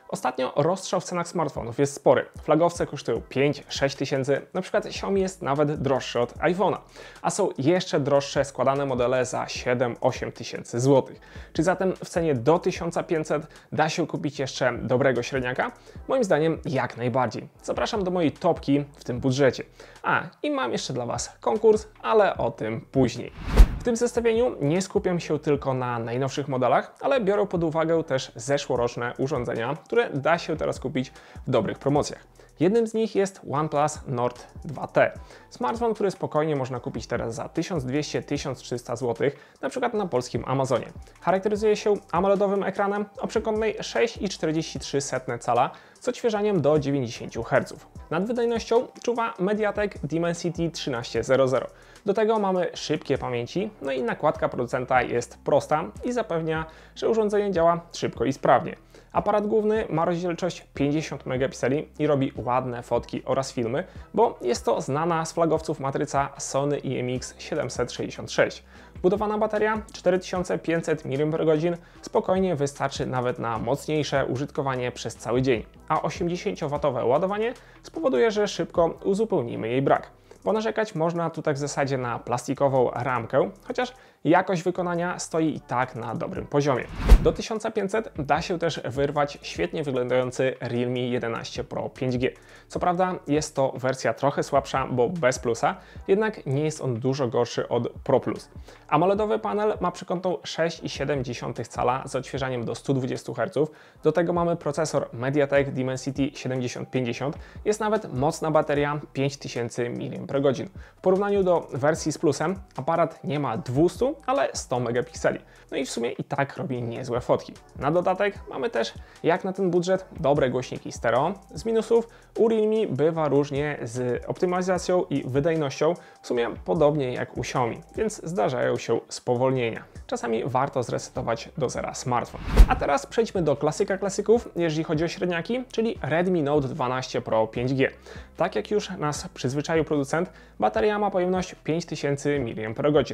Ostatnio rozstrzał w cenach smartfonów jest spory. Flagowce kosztują 5-6 tysięcy, na przykład Xiaomi jest nawet droższy od iPhone'a, a są jeszcze droższe składane modele za 7-8 tysięcy złotych. Czy zatem w cenie do 1500 da się kupić jeszcze dobrego średniaka? Moim zdaniem jak najbardziej. Zapraszam do mojej topki w tym budżecie. I mam jeszcze dla Was konkurs, ale o tym później. W tym zestawieniu nie skupiam się tylko na najnowszych modelach, ale biorę pod uwagę też zeszłoroczne urządzenia, które da się teraz kupić w dobrych promocjach. Jednym z nich jest OnePlus Nord 2T. Smartfon, który spokojnie można kupić teraz za 1200-1300 zł, na przykład na polskim Amazonie. Charakteryzuje się AMOLEDowym ekranem o przekątnej 6,43 cala z odświeżaniem do 90 Hz. Nad wydajnością czuwa MediaTek Dimensity 1300. Do tego mamy szybkie pamięci, no i nakładka producenta jest prosta i zapewnia, że urządzenie działa szybko i sprawnie. Aparat główny ma rozdzielczość 50 megapikseli i robi ładne fotki oraz filmy, bo jest to znana z flagowców matryca Sony IMX766. Wbudowana bateria 4500 mAh spokojnie wystarczy nawet na mocniejsze użytkowanie przez cały dzień, a 80W ładowanie spowoduje, że szybko uzupełnimy jej brak. Ponarzekać można tutaj w zasadzie na plastikową ramkę, chociaż jakość wykonania stoi i tak na dobrym poziomie. Do 1500 da się też wyrwać świetnie wyglądający Realme 11 Pro 5G. Co prawda jest to wersja trochę słabsza, bo bez plusa, jednak nie jest on dużo gorszy od Pro Plus. AMOLEDowy panel ma przekątną 6,7 cala z odświeżaniem do 120 Hz. Do tego mamy procesor MediaTek Dimensity 7050. Jest nawet mocna bateria 5000 mAh. W porównaniu do wersji z plusem aparat nie ma 200, ale 100 megapikseli. No i w sumie i tak robi niezłe fotki. Na dodatek mamy też, jak na ten budżet, dobre głośniki stereo. Z minusów u Realme bywa różnie z optymalizacją i wydajnością, w sumie podobnie jak u Xiaomi, więc zdarzają się spowolnienia. Czasami warto zresetować do zera smartfon. A teraz przejdźmy do klasyka klasyków, jeżeli chodzi o średniaki, czyli Redmi Note 12 Pro 5G. Tak jak już nas przyzwyczaił producent, bateria ma pojemność 5000 mAh,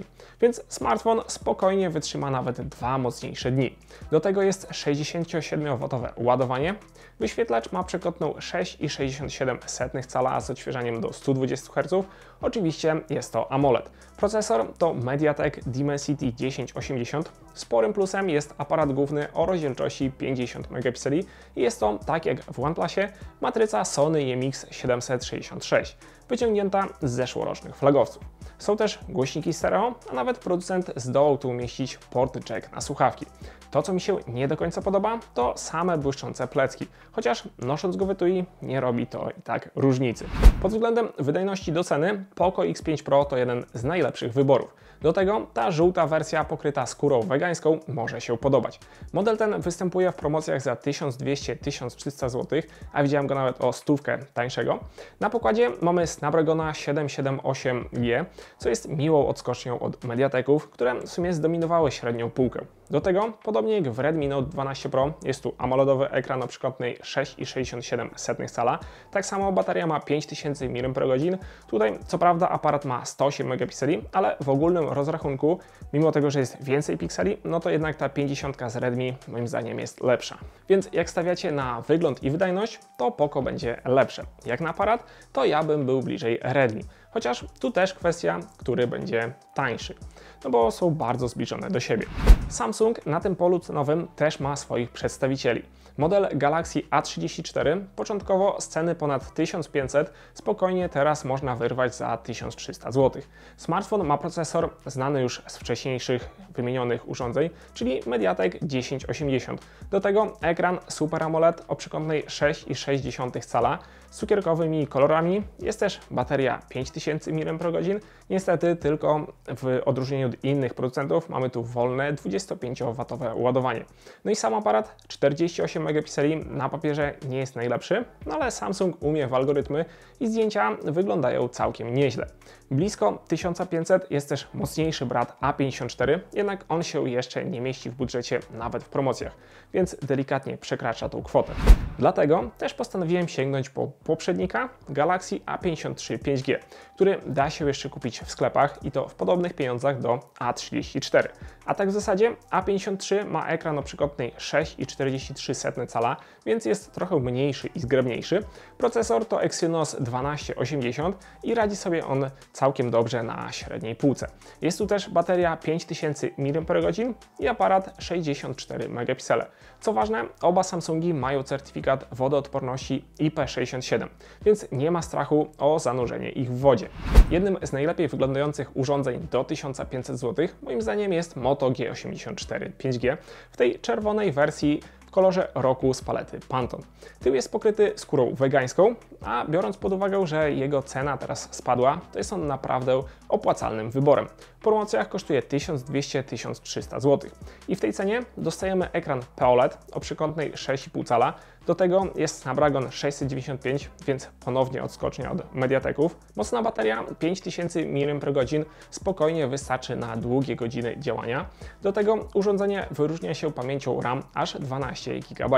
więc smartfon spokojnie wytrzyma nawet 2 mocniejsze dni. Do tego jest 67W ładowanie, wyświetlacz ma przekątną 6,67 cala z odświeżaniem do 120 Hz, oczywiście jest to AMOLED. Procesor to MediaTek Dimensity 1080. Sporym plusem jest aparat główny o rozdzielczości 50 megapikseli i jest to, tak jak w OnePlusie, matryca Sony IMX766, wyciągnięta z zeszłorocznych flagowców. Są też głośniki stereo, a nawet producent zdołał tu umieścić port jack na słuchawki. To, co mi się nie do końca podoba, to same błyszczące plecki, chociaż nosząc go w etui nie robi to i tak różnicy. Pod względem wydajności do ceny Poco X5 Pro to jeden z najlepszych wyborów. Do tego ta żółta wersja pokryta skórą wegańską może się podobać. Model ten występuje w promocjach za 1200-1300 zł, a widziałem go nawet o stówkę tańszego. Na pokładzie mamy Snapdragona 778G, co jest miłą odskocznią od Mediateków, które w sumie zdominowały średnią półkę. Do tego, podobnie jak w Redmi Note 12 Pro, jest tu AMOLEDowy ekran o przekątnej 6,67 cala. Tak samo bateria ma 5000 mAh. Tutaj co prawda aparat ma 108 megapikseli, ale w ogólnym rozrachunku, mimo tego, że jest więcej pikseli, no to jednak ta 50 z Redmi moim zdaniem jest lepsza. Więc jak stawiacie na wygląd i wydajność, to Poco będzie lepsze. Jak na aparat, to ja bym był bliżej Redmi. Chociaż tu też kwestia, który będzie tańszy, no bo są bardzo zbliżone do siebie. Samsung na tym polu cenowym też ma swoich przedstawicieli. Model Galaxy A34 początkowo z ceny ponad 1500 spokojnie teraz można wyrwać za 1300 zł. Smartfon ma procesor znany już z wcześniejszych wymienionych urządzeń, czyli MediaTek 1080. Do tego ekran Super AMOLED o przekątnej 6,6 cala z cukierkowymi kolorami. Jest też bateria 5000 mAh. Niestety tylko w odróżnieniu od innych producentów mamy tu wolne 25W ładowanie. No i sam aparat 48 megapikseli na papierze nie jest najlepszy, no ale Samsung umie w algorytmy i zdjęcia wyglądają całkiem nieźle. Blisko 1500 jest też mocniejszy brat A54, jednak on się jeszcze nie mieści w budżecie nawet w promocjach, więc delikatnie przekracza tą kwotę. Dlatego też postanowiłem sięgnąć po poprzednika Galaxy A53 5G, który da się jeszcze kupić w sklepach i to w podobnych pieniądzach do A34. A tak w zasadzie A53 ma ekran o przekątnej 6,43 0,2 cala, więc jest trochę mniejszy i zgrabniejszy. Procesor to Exynos 1280 i radzi sobie on całkiem dobrze na średniej półce. Jest tu też bateria 5000 mAh i aparat 64 megapiksele. Co ważne, oba Samsungi mają certyfikat wodoodporności IP67, więc nie ma strachu o zanurzenie ich w wodzie. Jednym z najlepiej wyglądających urządzeń do 1500 zł moim zdaniem jest Moto G84 5G w tej czerwonej wersji w kolorze roku z palety Pantone. Tył jest pokryty skórą wegańską, a biorąc pod uwagę, że jego cena teraz spadła, to jest on naprawdę opłacalnym wyborem. W promocjach kosztuje 1200-1300 zł. I w tej cenie dostajemy ekran POLED o przykątnej 6,5 cala. Do tego jest Snapdragon 695, więc ponownie odskocznia od Mediateków. Mocna bateria 5000 mAh spokojnie wystarczy na długie godziny działania. Do tego urządzenie wyróżnia się pamięcią RAM aż 12 GB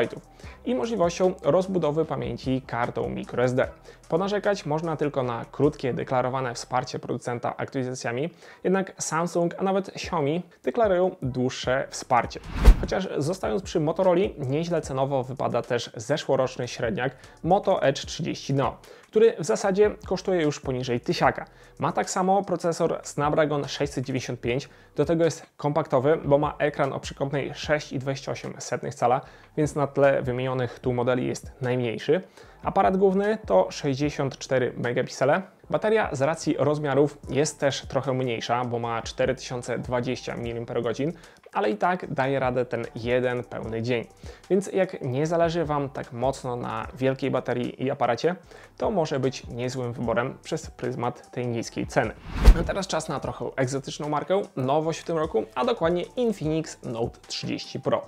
i możliwością rozbudowy pamięci kartą microSD. Ponarzekać można tylko na krótkie, deklarowane wsparcie producenta aktualizacjami, jednak Samsung, a nawet Xiaomi deklarują dłuższe wsparcie. Chociaż zostając przy Motorola, nieźle cenowo wypada też zeszłoroczny średniak Moto Edge 30 Neo, który w zasadzie kosztuje już poniżej 1000. Ma tak samo procesor Snapdragon 695, do tego jest kompaktowy, bo ma ekran o przekątnej 6,28 cala, więc na tle wymienionych tu modeli jest najmniejszy. Aparat główny to 64 megapiksele. Bateria z racji rozmiarów jest też trochę mniejsza, bo ma 4020 mAh, ale i tak daje radę ten jeden pełny dzień. Więc jak nie zależy Wam tak mocno na wielkiej baterii i aparacie, to może być niezłym wyborem przez pryzmat tej niskiej ceny. A teraz czas na trochę egzotyczną markę, nowość w tym roku, a dokładnie Infinix Note 30 Pro.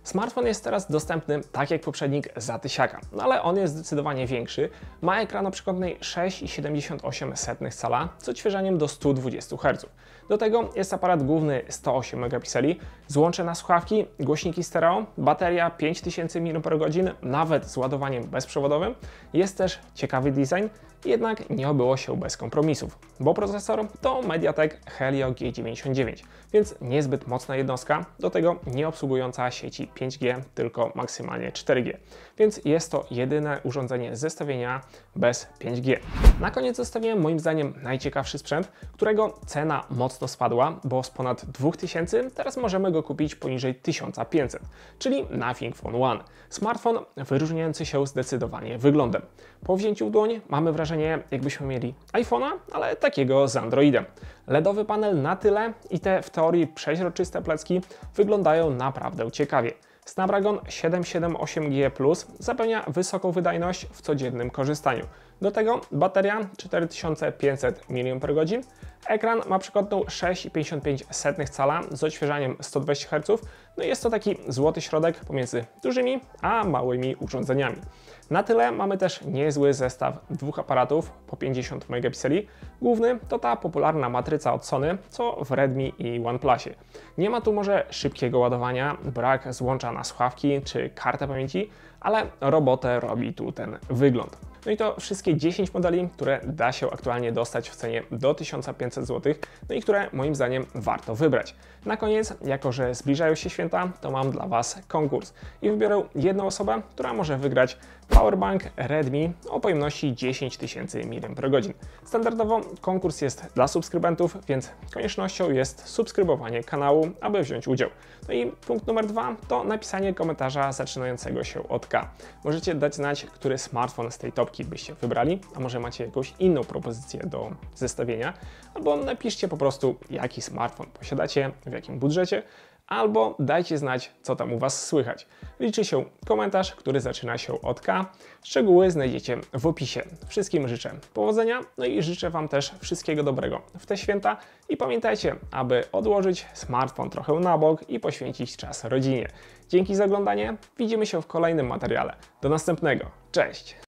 Smartfon jest teraz dostępny tak jak poprzednik za 1000, no ale on jest zdecydowanie większy. Ma ekran o przekątnej 6,78 cala z odświeżaniem do 120 Hz. Do tego jest aparat główny 108 megapikseli, złącze na słuchawki, głośniki stereo, bateria 5000 mAh, nawet z ładowaniem bezprzewodowym. Jest też ciekawy design, jednak nie obyło się bez kompromisów, bo procesor to Mediatek Helio G99, więc niezbyt mocna jednostka, do tego nie obsługująca sieci 5G, tylko maksymalnie 4G, więc jest to jedyne urządzenie z zestawienia bez 5G. Na koniec zostawiłem moim zdaniem najciekawszy sprzęt, którego cena mocno spadła, bo z ponad 2000 teraz możemy go kupić poniżej 1500, czyli Nothing Phone One. Smartfon wyróżniający się zdecydowanie wyglądem. Po wzięciu w dłoń mamy wrażenie, jakbyśmy mieli iPhone'a, ale takiego z Androidem. LEDowy panel na tyle i te w teorii przeźroczyste plecki wyglądają naprawdę ciekawie. Snapdragon 778G Plus zapewnia wysoką wydajność w codziennym korzystaniu. Do tego bateria 4500 mAh, ekran ma przekątną 6,55 cala z odświeżaniem 120 Hz, no i jest to taki złoty środek pomiędzy dużymi a małymi urządzeniami. Na tyle mamy też niezły zestaw dwóch aparatów po 50 megapikseli. Główny to ta popularna matryca od Sony, co w Redmi i OnePlusie. Nie ma tu może szybkiego ładowania, brak złącza na słuchawki czy kartę pamięci, ale robotę robi tu ten wygląd. No i to wszystkie 10 modeli, które da się aktualnie dostać w cenie do 1500 zł, no i które moim zdaniem warto wybrać. Na koniec, jako że zbliżają się święta, to mam dla Was konkurs i wybiorę jedną osobę, która może wygrać powerbank Redmi o pojemności 10 000 mAh. Standardowo konkurs jest dla subskrybentów, więc koniecznością jest subskrybowanie kanału, aby wziąć udział. No i punkt numer 2 to napisanie komentarza zaczynającego się od K. Możecie dać znać, który smartfon z tej topki byście wybrali, a może macie jakąś inną propozycję do zestawienia, albo napiszcie po prostu, jaki smartfon posiadacie, w jakim budżecie, albo dajcie znać, co tam u Was słychać. Liczy się komentarz, który zaczyna się od K. Szczegóły znajdziecie w opisie. Wszystkim życzę powodzenia, no i życzę Wam też wszystkiego dobrego w te święta i pamiętajcie, aby odłożyć smartfon trochę na bok i poświęcić czas rodzinie. Dzięki za oglądanie, widzimy się w kolejnym materiale. Do następnego. Cześć!